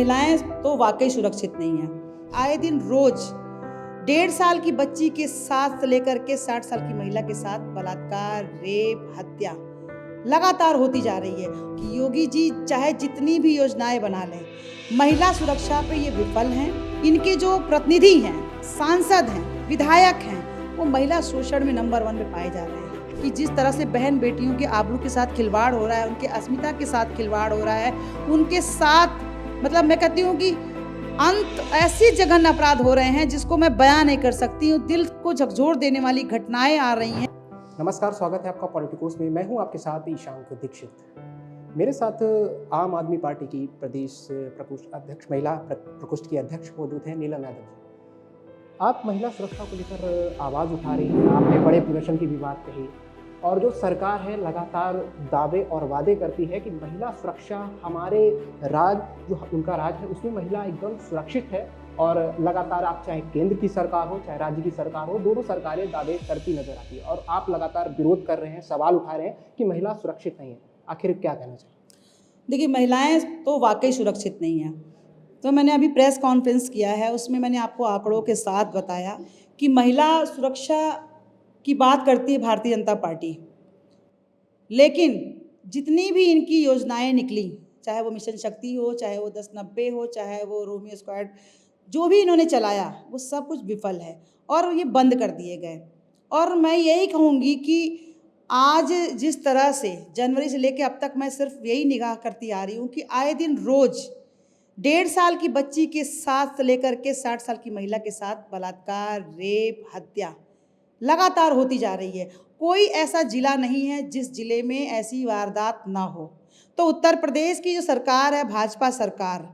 महिलाएं तो वाकई सुरक्षित नहीं हैं। आए दिन रोज 1.5 साल की बच्ची के साथ से लेकर के 60 साल की महिला के साथ बलात्कार, रेप, हत्या लगातार होती जा रही है कि योगी जी चाहे जितनी भी योजनाएं बना लें, महिला सुरक्षा पे ये विफल हैं। इनके जो प्रतिनिधि हैं, सांसद हैं, विधायक हैं, वो महिला शोषण में नंबर 1 पे पाए जा रहे हैं कि जिस तरह से बहन बेटियों के आबरू के साथ खिलवाड़ हो रहा है, उनके अस्मिता के साथ खिलवाड़ हो रहा है, उनके साथ मतलब मैं कहती हूँ कि अंत ऐसी जघन्य अपराध हो रहे हैं जिसको मैं बयान नहीं कर सकती हूँ। दिल को झकझोर देने वाली घटनाएं आ रही हैं। नमस्कार, स्वागत है आपका पॉलिटिकोस में। मैं हूं आपके साथ ईशांक दीक्षित। मेरे साथ आम आदमी पार्टी की प्रदेश प्रकोष्ठ अध्यक्ष, महिला प्रकोष्ठ की अध्यक्ष मौजूद हैं, नीलम यादव जी। आप महिला सुरक्षा को लेकर आवाज़ उठा रही हैं, आपने बड़े प्रदर्शन की भी बात कही, और जो सरकार है लगातार दावे और वादे करती है कि महिला सुरक्षा, हमारे जो उनका राज है उसमें महिला एकदम सुरक्षित है। और लगातार आप चाहे केंद्र की सरकार हो चाहे राज्य की सरकार हो, दोनों सरकारें दावे करती नजर आती है और आप लगातार विरोध कर रहे हैं, सवाल उठा रहे हैं कि महिला सुरक्षित नहीं है। आखिर क्या कहना चाहिए? देखिए, महिलाएं तो वाकई सुरक्षित नहीं हैं। तो मैंने अभी प्रेस कॉन्फ्रेंस किया है, उसमें मैंने आपको आंकड़ों के साथ बताया कि महिला सुरक्षा की बात करती है भारतीय जनता पार्टी, लेकिन जितनी भी इनकी योजनाएं निकली, चाहे वो मिशन शक्ति हो, चाहे वो 1090 हो, चाहे वो रोमियो स्क्वाड, जो भी इन्होंने चलाया वो सब कुछ विफल है और ये बंद कर दिए गए। और मैं यही कहूँगी कि आज जिस तरह से जनवरी से लेकर अब तक मैं सिर्फ यही निगाह करती आ रही हूँ कि आए दिन रोज 1.5 साल की बच्ची के साथ से लेकर के 60 साल की महिला के साथ बलात्कार, रेप, हत्या लगातार होती जा रही है। कोई ऐसा जिला नहीं है जिस जिले में ऐसी वारदात ना हो। तो उत्तर प्रदेश की जो सरकार है, भाजपा सरकार,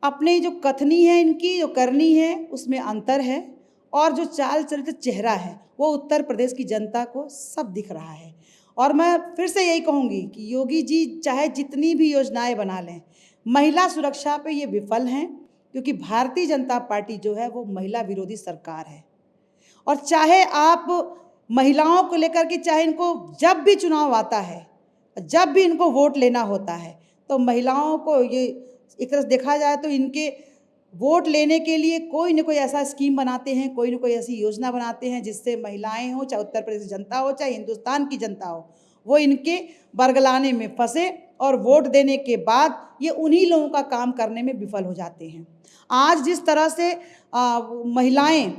अपने जो कथनी है, इनकी जो करनी है, उसमें अंतर है और जो चाल चरित्र चेहरा है वो उत्तर प्रदेश की जनता को सब दिख रहा है। और मैं फिर से यही कहूँगी कि योगी जी चाहे जितनी भी योजनाएं बना लें, महिला सुरक्षा पे ये विफल हैं, क्योंकि भारतीय जनता पार्टी जो है वो महिला विरोधी सरकार है। और चाहे आप महिलाओं को लेकर के, चाहे इनको जब भी चुनाव आता है, जब भी इनको वोट लेना होता है, तो महिलाओं को ये एक तरह से देखा जाए तो इनके वोट लेने के लिए कोई न कोई ऐसा स्कीम बनाते हैं, कोई न कोई ऐसी योजना बनाते हैं जिससे महिलाएं हो, चाहे उत्तर प्रदेश की जनता हो, चाहे हिंदुस्तान की जनता हो, वो इनके बरगलाने में फंसे और वोट देने के बाद ये उन्हीं लोगों का काम करने में विफल हो जाते हैं। आज जिस तरह से महिलाएं,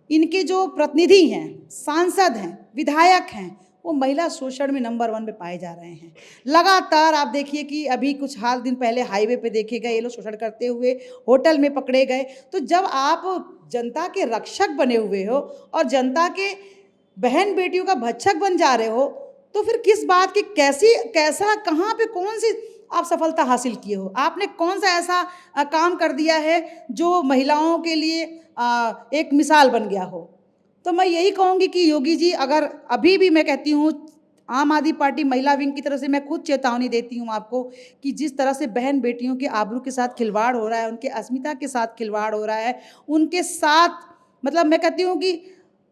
इनके जो प्रतिनिधि हैं, सांसद हैं, विधायक हैं, वो महिला शोषण में नंबर 1 पे पाए जा रहे हैं। लगातार आप देखिए कि अभी कुछ हाल दिन पहले हाईवे पे देखे गए ये लोग शोषण करते हुए, होटल में पकड़े गए। तो जब आप जनता के रक्षक बने हुए हो और जनता के बहन बेटियों का भक्षक बन जा रहे हो, तो फिर किस बात की कैसा कहाँ पे कौन सी आप सफलता हासिल किए हो? आपने कौन सा ऐसा काम कर दिया है जो महिलाओं के लिए एक मिसाल बन गया हो? तो मैं यही कहूँगी कि योगी जी, अगर अभी भी मैं कहती हूँ, आम आदमी पार्टी महिला विंग की तरफ से मैं खुद चेतावनी देती हूँ आपको कि जिस तरह से बहन बेटियों के आबरू के साथ खिलवाड़ हो रहा है, उनके अस्मिता के साथ खिलवाड़ हो रहा है, उनके साथ मतलब मैं कहती हूँ कि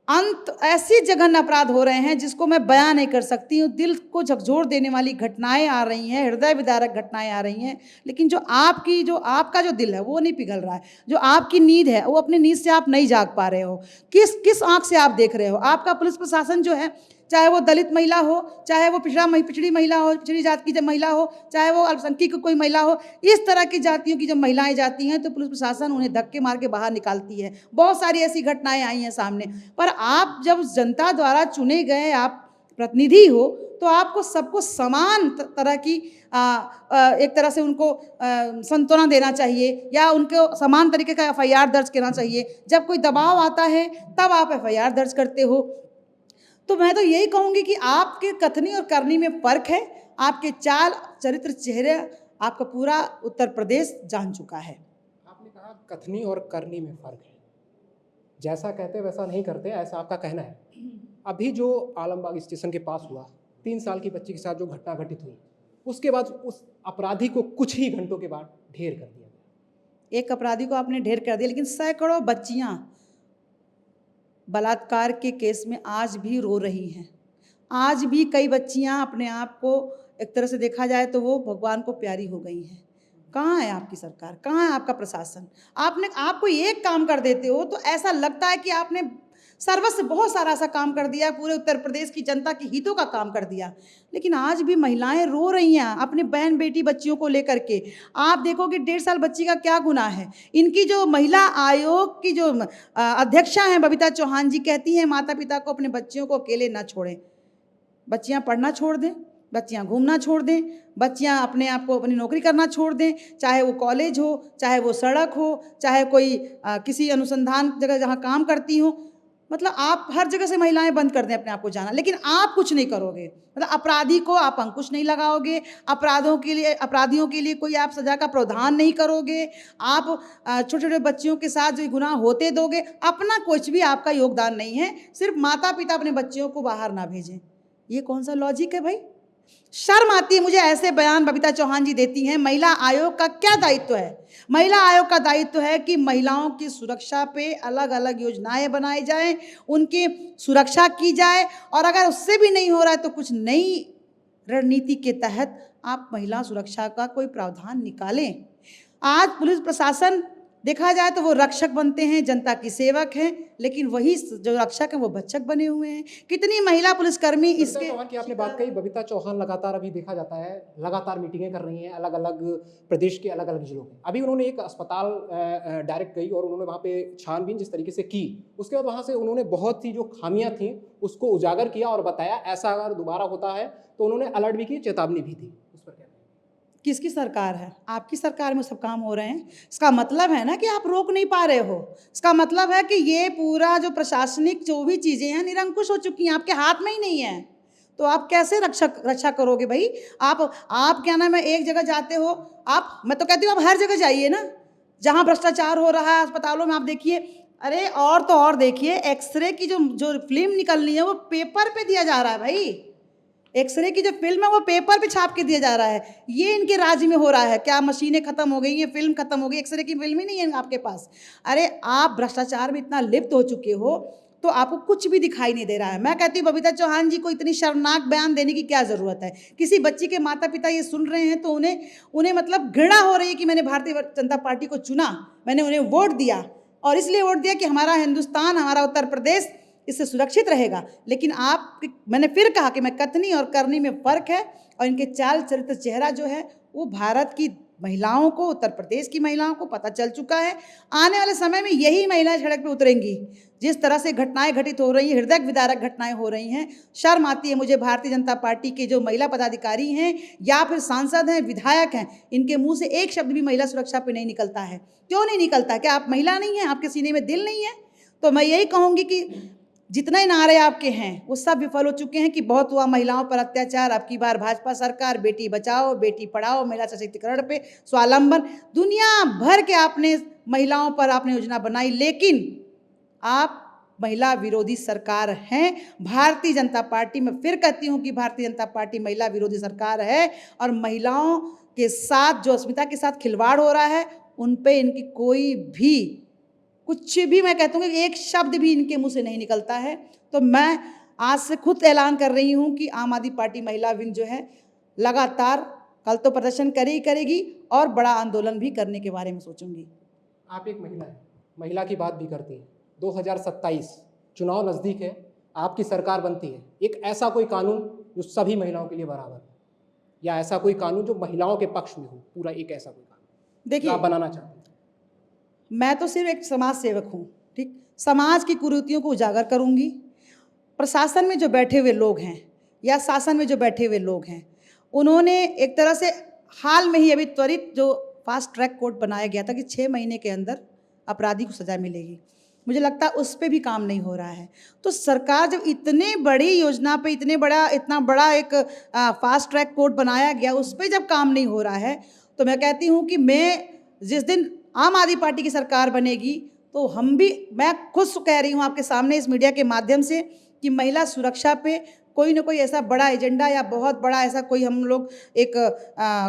अंत ऐसी जघन्य अपराध हो रहे हैं जिसको मैं बयान नहीं कर सकती हूँ। दिल को झकझोर देने वाली घटनाएं आ रही हैं, हृदय विदारक घटनाएं आ रही हैं, लेकिन जो आपका जो दिल है वो नहीं पिघल रहा है। जो आपकी नींद है वो अपनी नींद से आप नहीं जाग पा रहे हो। किस आंख से आप देख रहे हो? आपका पुलिस प्रशासन जो है, चाहे वो दलित महिला हो, चाहे वो पिछड़ी महिला हो, पिछड़ी जाति की जब महिला हो, चाहे वो अल्पसंख्यक कोई महिला हो, इस तरह की जातियों की जब महिलाएं जाती हैं तो पुलिस प्रशासन उन्हें धक्के मार के बाहर निकालती है। बहुत सारी ऐसी घटनाएं आई हैं सामने। पर आप जब जनता द्वारा चुने गए आप प्रतिनिधि हो, तो आपको सबको समान तरह की एक तरह से उनको सांत्वना देना चाहिए या उनको समान तरीके का FIR दर्ज करना चाहिए। जब कोई दबाव आता है तब आप FIR दर्ज करते हो। तो मैं तो यही कहूँगी कि आपके कथनी और करनी में फ़र्क है। आपके चाल चरित्र चेहरे आपका पूरा उत्तर प्रदेश जान चुका है। आपने कहा कथनी और करनी में फर्क है, जैसा कहते वैसा नहीं करते, ऐसा आपका कहना है। अभी जो आलमबाग स्टेशन के पास हुआ, 3 साल की बच्ची के साथ जो घटना घटित हुई, उसके बाद उस अपराधी को कुछ ही घंटों के बाद ढेर कर दिया गया। एक अपराधी को आपने ढेर कर दिया, लेकिन सैकड़ों बच्चियां बलात्कार के केस में आज भी रो रही हैं। आज भी कई बच्चियां अपने आप को एक तरह से देखा जाए तो वो भगवान को प्यारी हो गई हैं। कहाँ है आपकी सरकार, कहाँ है आपका प्रशासन? आप कोई एक काम कर देते हो तो ऐसा लगता है कि आपने सर्वस्व बहुत सारा ऐसा काम कर दिया, पूरे उत्तर प्रदेश की जनता के हितों का काम कर दिया। लेकिन आज भी महिलाएं रो रही हैं अपने बहन बेटी बच्चियों को लेकर के। आप देखोगे 1.5 साल बच्ची का क्या गुनाह है। इनकी जो महिला आयोग की जो अध्यक्षा हैं बबीता चौहान जी, कहती हैं माता पिता को अपने बच्चियों को अकेले ना छोड़ें। बच्चियां पढ़ना छोड़ दें, बच्चियां घूमना छोड़ दें, बच्चियां अपने आप को अपनी नौकरी करना छोड़ दें, चाहे वो कॉलेज हो, चाहे वो सड़क हो, चाहे कोई किसी अनुसंधान जगह जहाँ काम करती हो। मतलब आप हर जगह से महिलाएं बंद कर दें अपने आप को जाना, लेकिन आप कुछ नहीं करोगे। मतलब अपराधी को आप अंकुश नहीं लगाओगे, अपराधियों के लिए कोई आप सजा का प्रावधान नहीं करोगे, आप छोटे छोटे बच्चियों के साथ जो गुनाह होते दोगे। अपना कुछ भी आपका योगदान नहीं है, सिर्फ माता पिता अपने बच्चियों को बाहर ना भेजें। ये कौन सा लॉजिक है भाई? शर्म आती है मुझे ऐसे बयान बबीता चौहान जी देती हैं। महिला आयोग का क्या दायित्व है? महिला आयोग का दायित्व है कि महिलाओं की सुरक्षा पे अलग अलग योजनाएं बनाई जाएं, उनकी सुरक्षा की जाए, और अगर उससे भी नहीं हो रहा है तो कुछ नई रणनीति के तहत आप महिला सुरक्षा का कोई प्रावधान निकालें। आज पुलिस प्रशासन देखा जाए तो वो रक्षक बनते हैं, जनता की सेवक हैं, लेकिन वही जो रक्षक हैं वो भक्षक बने हुए हैं। कितनी महिला पुलिसकर्मी इसके चौहान की आपने बात कही, बबीता चौहान लगातार अभी देखा जाता है लगातार मीटिंगें कर रही हैं अलग अलग प्रदेश के अलग अलग जिलों में। अभी उन्होंने एक अस्पताल डायरेक्ट गई और उन्होंने वहाँ पे छानबीन जिस तरीके से की, उसके बाद वहाँ से उन्होंने बहुत सी जो खामियां थी उसको उजागर किया और बताया ऐसा अगर दोबारा होता है तो उन्होंने अलर्ट भी की, चेतावनी भी दी। उस पर क्या? किसकी सरकार है? आपकी सरकार में सब काम हो रहे हैं। इसका मतलब है ना कि आप रोक नहीं पा रहे हो। इसका मतलब है कि ये पूरा जो प्रशासनिक जो भी चीज़ें हैं निरंकुश हो चुकी हैं, आपके हाथ में ही नहीं है। तो आप कैसे रक्षा करोगे भाई? आप क्या नाम है, एक जगह जाते हो आप, मैं तो कहती हूँ आप हर जगह जाइए ना जहाँ भ्रष्टाचार हो रहा है। अस्पतालों में आप देखिए, अरे और तो और देखिए, एक्सरे की जो फिल्म निकलनी है वो पेपर पे दिया जा रहा है भाई। एक्सरे की जो फिल्म है वो पेपर पे छाप के दिया जा रहा है। ये इनके राज्य में हो रहा है। क्या मशीनें खत्म हो गई हैं, फिल्म खत्म हो गई, एक्सरे की फिल्म ही नहीं है आपके पास? अरे आप भ्रष्टाचार में इतना लिप्त हो चुके हो तो आपको कुछ भी दिखाई नहीं दे रहा है। मैं कहती हूँ बबीता चौहान जी को इतनी शर्मनाक बयान देने की क्या ज़रूरत है? किसी बच्ची के माता पिता ये सुन रहे हैं तो उन्हें मतलब घृणा हो रही है कि मैंने भारतीय जनता पार्टी को चुना, मैंने उन्हें वोट दिया, और इसलिए वोट दिया कि हमारा हिंदुस्तान, हमारा उत्तर प्रदेश इससे सुरक्षित रहेगा। लेकिन मैंने फिर कहा कि मैं कथनी और करनी में फ़र्क है, और इनके चाल चरित्र चेहरा जो है वो भारत की महिलाओं को, उत्तर प्रदेश की महिलाओं को पता चल चुका है। आने वाले समय में यही महिलाएं सड़क पे उतरेंगी। जिस तरह से घटनाएं घटित हो रही हैं, हृदय विदारक घटनाएं हो रही हैं, शर्म आती है मुझे भारतीय जनता पार्टी के जो महिला पदाधिकारी हैं या फिर सांसद हैं, विधायक हैं, इनके मुंह से एक शब्द भी महिला सुरक्षा पे नहीं निकलता है। क्यों नहीं निकलता? क्या आप महिला नहीं हैं? आपके सीने में दिल नहीं है? तो मैं यही कहूँगी कि जितने नारे आपके हैं वो सब विफल हो चुके हैं। कि बहुत हुआ महिलाओं पर अत्याचार, अब की बार भाजपा सरकार बेटी बचाओ बेटी पढ़ाओ, महिला सशक्तिकरण पे, स्वावलंबन, दुनिया भर के आपने महिलाओं पर आपने योजना बनाई, लेकिन आप महिला विरोधी सरकार हैं। भारतीय जनता पार्टी, मैं फिर कहती हूँ कि भारतीय जनता पार्टी महिला विरोधी सरकार है, और महिलाओं के साथ जो अस्मिता के साथ खिलवाड़ हो रहा है उन पे इनकी कोई भी कुछ भी, मैं कहता हूँ कि एक शब्द भी इनके मुंह से नहीं निकलता है। तो मैं आज से खुद ऐलान कर रही हूँ कि आम आदमी पार्टी महिला विंग जो है लगातार कल तो प्रदर्शन करेगी और बड़ा आंदोलन भी करने के बारे में सोचूंगी। आप एक महिला हैं, महिला की बात भी करती हैं। 2027 चुनाव नज़दीक है, आपकी सरकार बनती है, एक ऐसा कोई कानून जो सभी महिलाओं के लिए बराबर है, या ऐसा कोई कानून जो महिलाओं के पक्ष में हो, पूरा एक ऐसा कोई कानून देखिए, आप बनाना चाहते हैं? मैं तो सिर्फ एक समाज सेवक हूँ, ठीक। समाज की कुरीतियों को उजागर करूँगी। प्रशासन में जो बैठे हुए लोग हैं या शासन में जो बैठे हुए लोग हैं, उन्होंने एक तरह से हाल में ही अभी त्वरित जो फास्ट ट्रैक कोर्ट बनाया गया था कि 6 महीने के अंदर अपराधी को सज़ा मिलेगी, मुझे लगता है उस पर भी काम नहीं हो रहा है। तो सरकार जब इतने बड़ी योजना पे इतना बड़ा एक फास्ट ट्रैक कोर्ट बनाया गया, उस पर जब काम नहीं हो रहा है, तो मैं कहती हूँ कि जिस दिन आम आदमी पार्टी की सरकार बनेगी तो मैं खुद कह रही हूँ आपके सामने इस मीडिया के माध्यम से कि महिला सुरक्षा पे कोई ना कोई ऐसा बड़ा एजेंडा या बहुत बड़ा ऐसा कोई हम लोग एक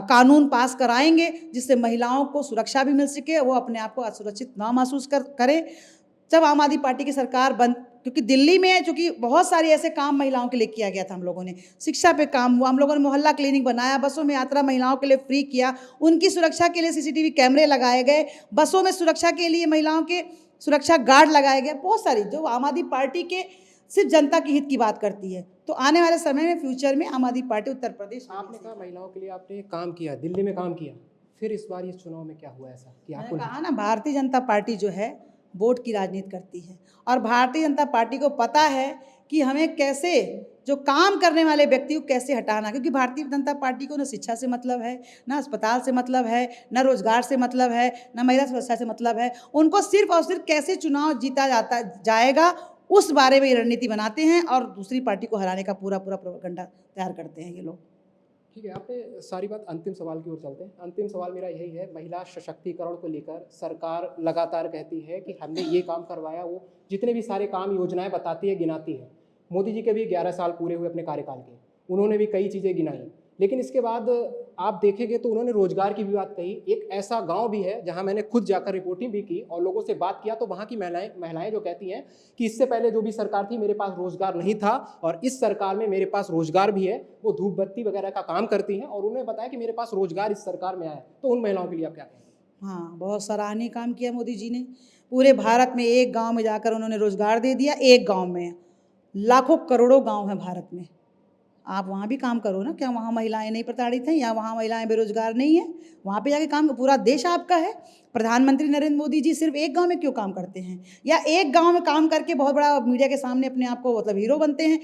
कानून पास कराएंगे जिससे महिलाओं को सुरक्षा भी मिल सके, वो अपने आप को असुरक्षित ना महसूस करें। जब आम आदमी पार्टी की सरकार क्योंकि दिल्ली में चूँकि बहुत सारे ऐसे काम महिलाओं के लिए किया गया था, हम लोगों ने शिक्षा पे काम हुआ, हम लोगों ने मोहल्ला क्लिनिक बनाया, बसों में यात्रा महिलाओं के लिए फ्री किया, उनकी सुरक्षा के लिए सीसीटीवी कैमरे लगाए गए, बसों में सुरक्षा के लिए महिलाओं के सुरक्षा गार्ड लगाए गए, बहुत सारी जो आम आदमी पार्टी के सिर्फ जनता के हित की बात करती है। तो आने वाले समय में फ्यूचर में आम आदमी पार्टी उत्तर प्रदेश आपने कहा महिलाओं के लिए आपने काम किया, दिल्ली में काम किया, फिर इस बार इस चुनाव में क्या हुआ ऐसा कि आपको मैंने कहा ना, भारतीय जनता पार्टी जो है वोट की राजनीति करती है और भारतीय जनता पार्टी को पता है कि हमें कैसे जो काम करने वाले व्यक्ति को कैसे हटाना, क्योंकि भारतीय जनता पार्टी को न शिक्षा से मतलब है, ना अस्पताल से मतलब है, ना रोजगार से मतलब है, ना महिला सुरक्षा से मतलब है। उनको सिर्फ और सिर्फ कैसे चुनाव जीता जाएगा उस बारे में रणनीति बनाते हैं और दूसरी पार्टी को हराने का पूरा प्रोपेगेंडा तैयार करते हैं ये लोग। ठीक है, आपने सारी बात, अंतिम सवाल की ओर चलते हैं। अंतिम सवाल मेरा यही है, महिला सशक्तिकरण को लेकर सरकार लगातार कहती है कि हमने ये काम करवाया, वो जितने भी सारे काम योजनाएं बताती है, गिनाती है। मोदी जी के भी 11 साल पूरे हुए अपने कार्यकाल के, उन्होंने भी कई चीज़ें गिनाई, लेकिन इसके बाद आप देखेंगे तो उन्होंने रोजगार की भी बात कही। एक ऐसा गांव भी है जहां मैंने खुद जाकर रिपोर्टिंग भी की और लोगों से बात किया, तो वहां की महिलाएं जो कहती हैं कि इससे पहले जो भी सरकार थी मेरे पास रोजगार नहीं था और इस सरकार में मेरे पास रोजगार भी है। वो धूप बत्ती वगैरह का काम करती हैं और उन्होंने बताया कि मेरे पास रोजगार इस सरकार में आया। तो उन महिलाओं के लिए आप क्या कहेंगे? हाँ, बहुत सराहनीय काम किया मोदी जी ने। पूरे भारत में एक गांव में जाकर उन्होंने रोजगार दे दिया। एक गांव में, लाखों करोड़ों गांव हैं भारत में, आप वहाँ भी काम करो ना। क्या वहाँ महिलाएं नहीं प्रताड़ित हैं या वहाँ महिलाएं बेरोजगार नहीं हैं? वहाँ पे जाके काम, पूरा देश आपका है। प्रधानमंत्री नरेंद्र मोदी जी सिर्फ एक गांव में क्यों काम करते हैं, या एक गांव में काम करके बहुत बड़ा मीडिया के सामने अपने आप को मतलब हीरो बनते हैं?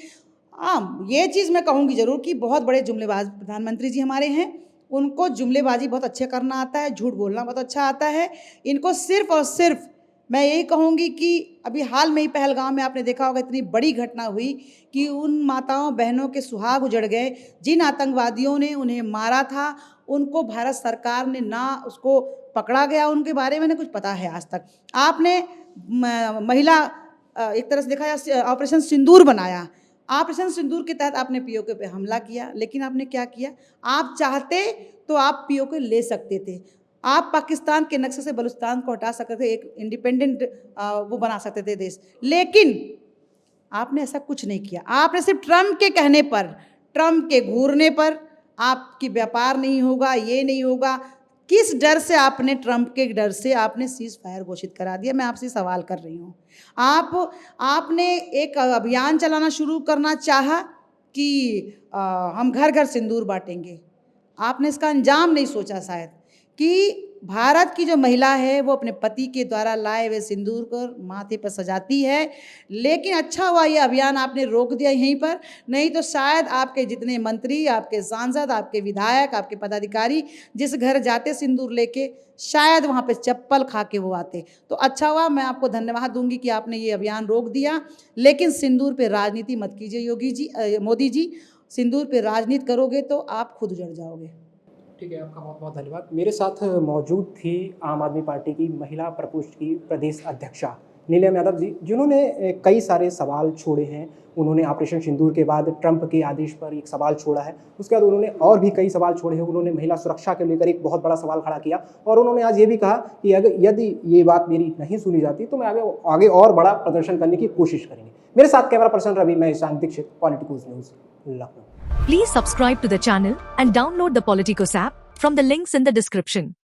हाँ, ये चीज़ मैं कहूँगी ज़रूर कि बहुत बड़े जुमलेबाज प्रधानमंत्री जी हमारे हैं। उनको जुमलेबाजी बहुत अच्छे करना आता है, झूठ बोलना बहुत अच्छा आता है। इनको सिर्फ और सिर्फ मैं यही कहूँगी कि अभी हाल में ही पहलगाम में आपने देखा होगा, इतनी बड़ी घटना हुई कि उन माताओं बहनों के सुहाग उजड़ गए। जिन आतंकवादियों ने उन्हें मारा था, उनको भारत सरकार ने ना उसको पकड़ा गया, उनके बारे में ना कुछ पता है आज तक। आपने महिला एक तरह से देखा जाए ऑपरेशन सिंदूर बनाया। ऑपरेशन सिंदूर के तहत आपने पीओके पे हमला किया, लेकिन आपने क्या किया? आप चाहते तो आप पीओके ले सकते थे। आप पाकिस्तान के नक्शे से बलूचिस्तान को हटा सकते थे, एक इंडिपेंडेंट वो बना सकते थे देश, लेकिन आपने ऐसा कुछ नहीं किया। आपने सिर्फ ट्रम्प के कहने पर, ट्रम्प के घूरने पर आपकी व्यापार नहीं होगा, ये नहीं होगा। किस डर से आपने, ट्रम्प के डर से आपने सीज फायर घोषित करा दिया? मैं आपसे सवाल कर रही हूँ। आपने एक अभियान चलाना शुरू करना चाहा कि हम घर घर सिंदूर बांटेंगे। आपने इसका अंजाम नहीं सोचा शायद कि भारत की जो महिला है वो अपने पति के द्वारा लाए हुए सिंदूर को माथे पर सजाती है। लेकिन अच्छा हुआ ये अभियान आपने रोक दिया यहीं पर, नहीं तो शायद आपके जितने मंत्री, आपके सांसद, आपके विधायक, आपके पदाधिकारी जिस घर जाते सिंदूर लेके, शायद वहाँ पे चप्पल खा के वो आते। तो अच्छा हुआ, मैं आपको धन्यवाद दूंगी कि आपने ये अभियान रोक दिया। लेकिन सिंदूर पे राजनीति मत कीजिए योगी जी, मोदी जी। सिंदूर पे राजनीति करोगे तो आप खुद उजड़ जाओगे। ठीक है, आपका बहुत बहुत धन्यवाद। मेरे साथ मौजूद थी आम आदमी पार्टी की महिला प्रकोष्ठ की प्रदेश अध्यक्षा नीलम यादव जी, जिन्होंने कई सारे सवाल छोड़े हैं। उन्होंने ऑपरेशन सिंदूर के बाद ट्रंप के आदेश पर एक सवाल छोड़ा है, उसके बाद उन्होंने और भी कई सवाल छोड़े हैं। उन्होंने महिला सुरक्षा के लेकर एक बहुत बड़ा सवाल खड़ा किया और उन्होंने आज ये भी कहा कि अगर यदि ये बात मेरी नहीं सुनी जाती तो मैं आगे और बड़ा प्रदर्शन करने की कोशिश करेंगे। मेरे साथ कैमरा पर्सन रवि, मैं Ishan Dikshit, politicals news, Lucknow. Please subscribe to the channel and download the Politicos app from the links in the description.